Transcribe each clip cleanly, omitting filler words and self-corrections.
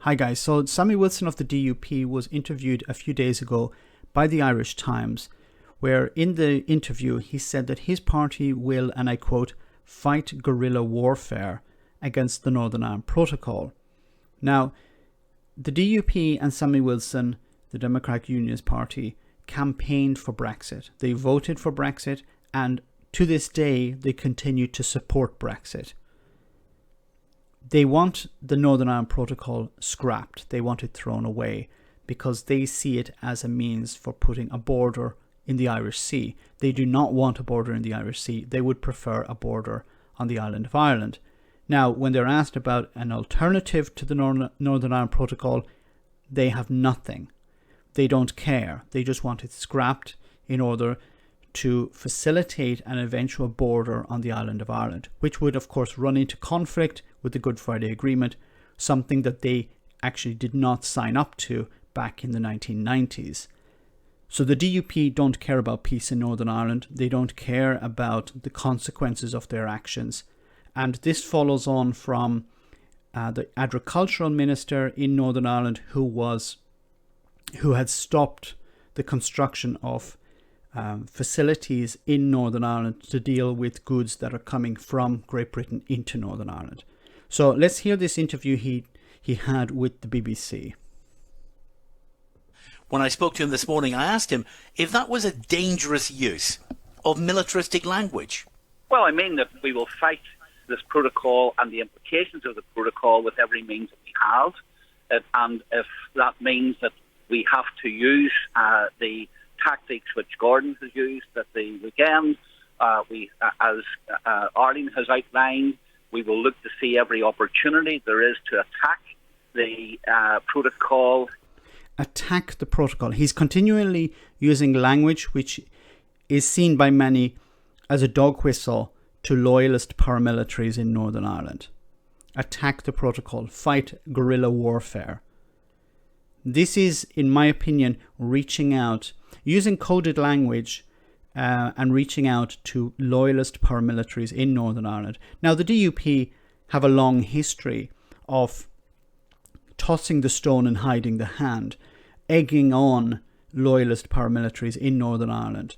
Hi guys, so Sammy Wilson of the DUP was interviewed a few days ago by the Irish Times, where in the interview he said that his party will, and I quote, fight guerrilla warfare against the Northern Ireland Protocol. Now, the DUP and Sammy Wilson, the Democratic Unionist Party, campaigned for Brexit. They voted for Brexit, and to this day they continue to support Brexit. They want the Northern Ireland Protocol scrapped. They want it thrown away because they see it as a means for putting a border in the Irish Sea. They do not want a border in the Irish Sea. They would prefer a border on the island of Ireland. Now, when they're asked about an alternative to the Northern Ireland Protocol, they have nothing. They don't care. They just want it scrapped in order to facilitate an eventual border on the island of Ireland, which would, of course, run into conflict with the Good Friday Agreement, something that they actually did not sign up to back in the 1990s. So the DUP don't care about peace in Northern Ireland. They don't care about the consequences of their actions. And this follows on from the agricultural minister in Northern Ireland who had stopped the construction of facilities in Northern Ireland to deal with goods that are coming from Great Britain into Northern Ireland. So let's hear this interview he had with the BBC. When I spoke to him this morning, I asked him if that was a dangerous use of militaristic language. Well, I mean that we will fight this protocol and the implications of the protocol with every means that we have. And if that means that we have to use the tactics which Gordon has used at the weekend, as Arlene has outlined, we will look to see every opportunity there is to attack the protocol. Attack the protocol. He's continually using language which is seen by many as a dog whistle to loyalist paramilitaries in Northern Ireland. Attack the protocol. Fight guerrilla warfare. This is, in my opinion, reaching out, using coded language and reaching out to loyalist paramilitaries in Northern Ireland. Now, the DUP have a long history of tossing the stone and hiding the hand, egging on loyalist paramilitaries in Northern Ireland.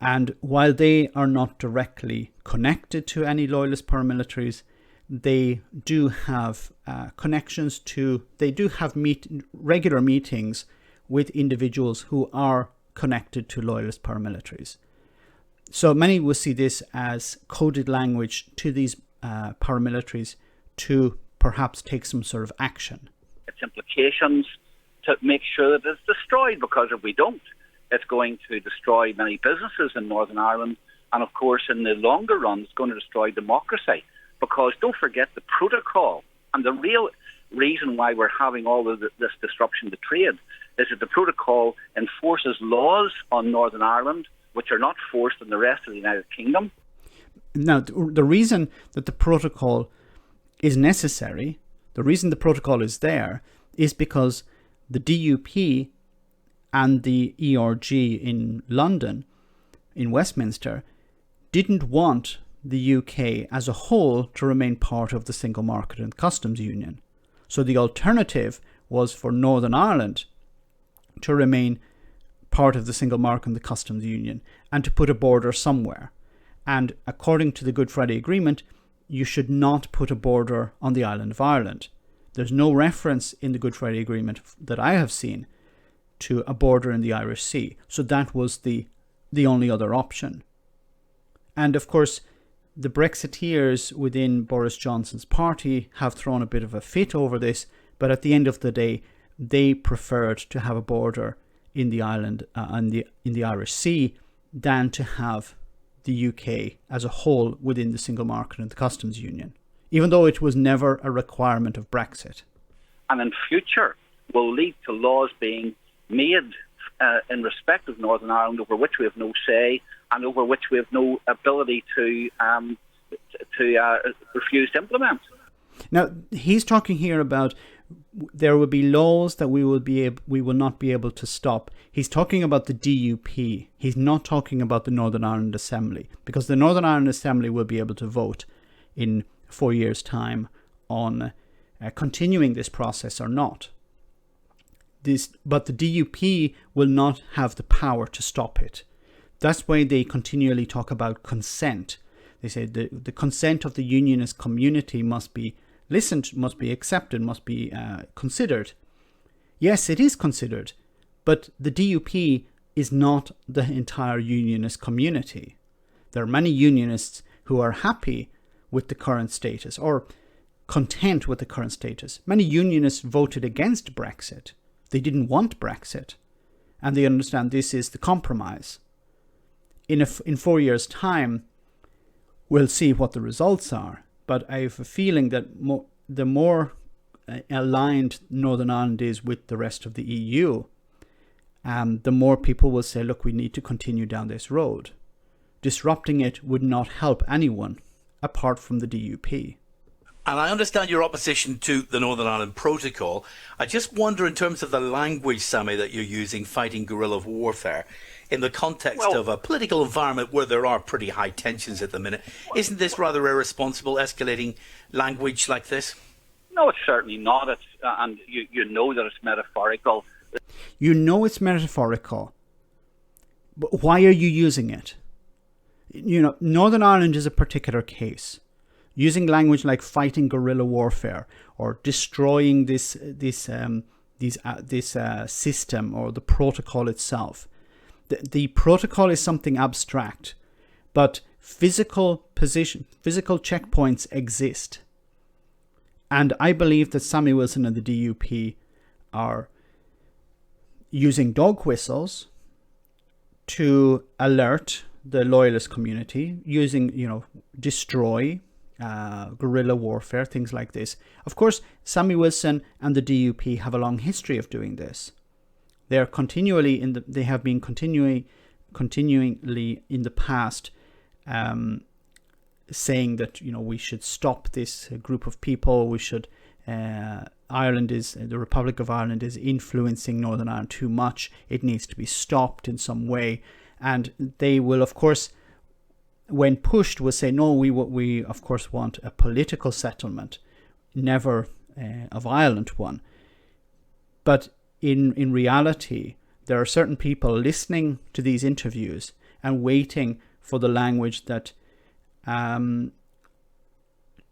And while they are not directly connected to any loyalist paramilitaries, they do have connections to, they do have regular meetings with individuals who are connected to loyalist paramilitaries. So many will see this as coded language to these paramilitaries to perhaps take some sort of action. Its implications to make sure that it's destroyed, because if we don't, it's going to destroy many businesses in Northern Ireland, and of course in the longer run it's going to destroy democracy, because don't forget the protocol, and the real reason why we're having all of this disruption to trade is that the protocol enforces laws on Northern Ireland which are not forced in the rest of the United Kingdom. Now, the reason that the protocol is necessary, the reason the protocol is there, is because the DUP and the ERG in London, in Westminster, didn't want the UK as a whole to remain part of the single market and customs union. So the alternative was for Northern Ireland to remain part of the single market and the customs union and to put a border somewhere. And according to the Good Friday Agreement, you should not put a border on the island of Ireland. There's no reference in the Good Friday Agreement that I have seen to a border in the Irish Sea. So that was the only other option. And of course, the Brexiteers within Boris Johnson's party have thrown a bit of a fit over this, but at the end of the day, they preferred to have a border in the island, in the Irish Sea, than to have the UK as a whole within the single market and the customs union, even though it was never a requirement of Brexit. And in future will lead to laws being made in respect of Northern Ireland over which we have no say and over which we have no ability to refuse to implement. Now, he's talking here about there will be laws that we will not be able to stop. He's talking about the DUP. He's not talking about the Northern Ireland Assembly, because the Northern Ireland Assembly will be able to vote in 4 years' time on continuing this process or not. But the DUP will not have the power to stop it. That's why they continually talk about consent. They say the consent of the unionist community must be listened, must be accepted, must be considered. Yes, it is considered, but the DUP is not the entire unionist community. There are many unionists who are happy with the current status or content with the current status. Many unionists voted against Brexit. They didn't want Brexit, and they understand this is the compromise. In 4 years' time, we'll see what the results are. But I have a feeling that the more aligned Northern Ireland is with the rest of the EU, the more people will say, look, we need to continue down this road. Disrupting it would not help anyone apart from the DUP. And I understand your opposition to the Northern Ireland Protocol. I just wonder, in terms of the language, Sammy, that you're using, fighting guerrilla warfare, in the context of a political environment where there are pretty high tensions at the minute, isn't this rather irresponsible, escalating language like this? No, it's certainly not. And you know that it's metaphorical. You know it's metaphorical. But why are you using it? You know, Northern Ireland is a particular case. Using language like fighting guerrilla warfare or destroying this system or the protocol itself. The protocol is something abstract, but physical checkpoints exist. And I believe that Sammy Wilson and the DUP are using dog whistles to alert the loyalist community, using, destroy, guerrilla warfare, things like this. Of course, Sammy Wilson and the DUP have a long history of doing this. They are they have been continually in the past saying that we should stop this group of people. We should. The Republic of Ireland is influencing Northern Ireland too much. It needs to be stopped in some way, and they will, of course, when pushed, will say, no, we of course want a political settlement, never a violent one. But in reality, there are certain people listening to these interviews and waiting for the language that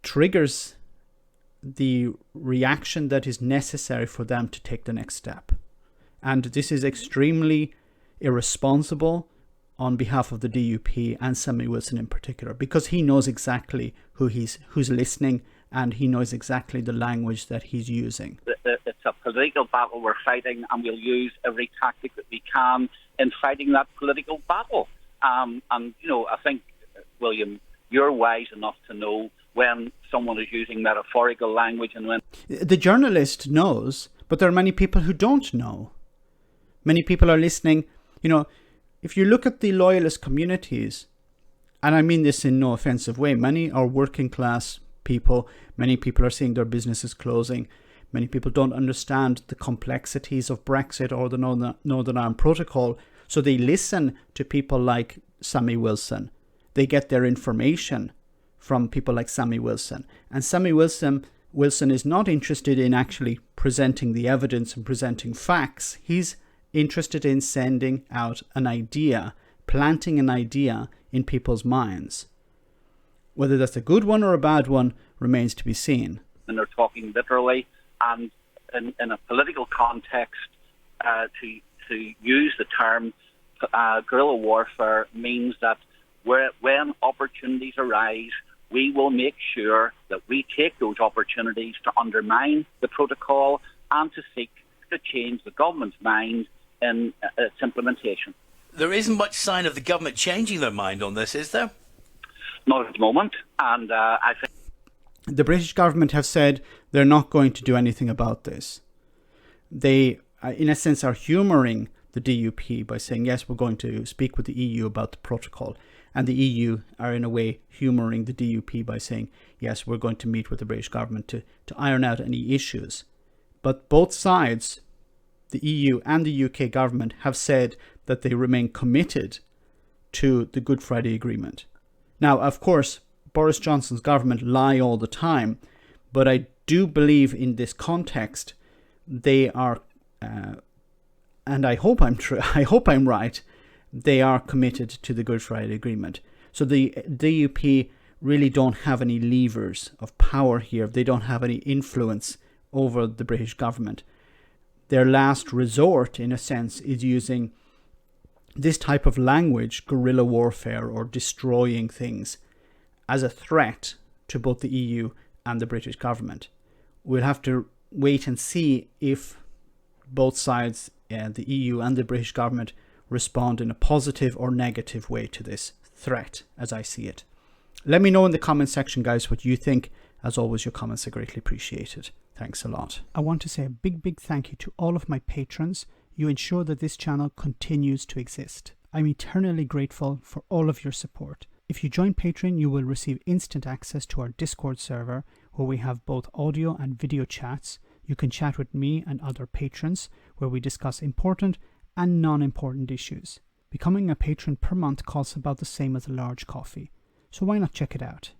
triggers the reaction that is necessary for them to take the next step. And this is extremely irresponsible on behalf of the DUP and Sammy Wilson in particular, because he knows exactly who's listening, and he knows exactly the language that he's using. It's a political battle we're fighting, and we'll use every tactic that we can in fighting that political battle. And I think, William, you're wise enough to know when someone is using metaphorical language and when... The journalist knows, but there are many people who don't know. Many people are listening. If you look at the loyalist communities, and I mean this in no offensive way, many are working class people. Many people are seeing their businesses closing. Many people don't understand the complexities of Brexit or the Northern Ireland Protocol. So they listen to people like Sammy Wilson. They get their information from people like Sammy Wilson. And Sammy Wilson is not interested in actually presenting the evidence and presenting facts. He's interested in sending out an idea, planting an idea in people's minds. Whether that's a good one or a bad one remains to be seen. And they're talking literally, and in a political context, to use the term guerrilla warfare means that when opportunities arise, we will make sure that we take those opportunities to undermine the protocol and to seek to change the government's mind in its implementation. There isn't much sign of the government changing their mind on this, is there? Not at the moment, and I think the British government have said they're not going to do anything about this. They, in a sense, are humouring the DUP by saying, yes, we're going to speak with the EU about the protocol. And the EU are, in a way, humouring the DUP by saying, yes, we're going to meet with the British government to iron out any issues. But both sides, the EU and the UK government, have said that they remain committed to the Good Friday Agreement. Now, of course, Boris Johnson's government lie all the time, but I do believe in this context, they are, and I hope I'm true. I hope I'm right. They are committed to the Good Friday Agreement. So the DUP really don't have any levers of power here. They don't have any influence over the British government. Their last resort, in a sense, is using this type of language, guerrilla warfare or destroying things, as a threat to both the EU and the British government. We'll have to wait and see if both sides, the EU and the British government, respond in a positive or negative way to this threat, as I see it. Let me know in the comment section, guys, what you think. As always, your comments are greatly appreciated. Thanks a lot. I want to say a big thank you to all of my patrons. You ensure that this channel continues to exist. I'm eternally grateful for all of your support. If you join Patreon, you will receive instant access to our Discord server, where we have both audio and video chats. You can chat with me and other patrons, where we discuss important and non-important issues. Becoming a patron per month costs about the same as a large coffee, so why not check it out?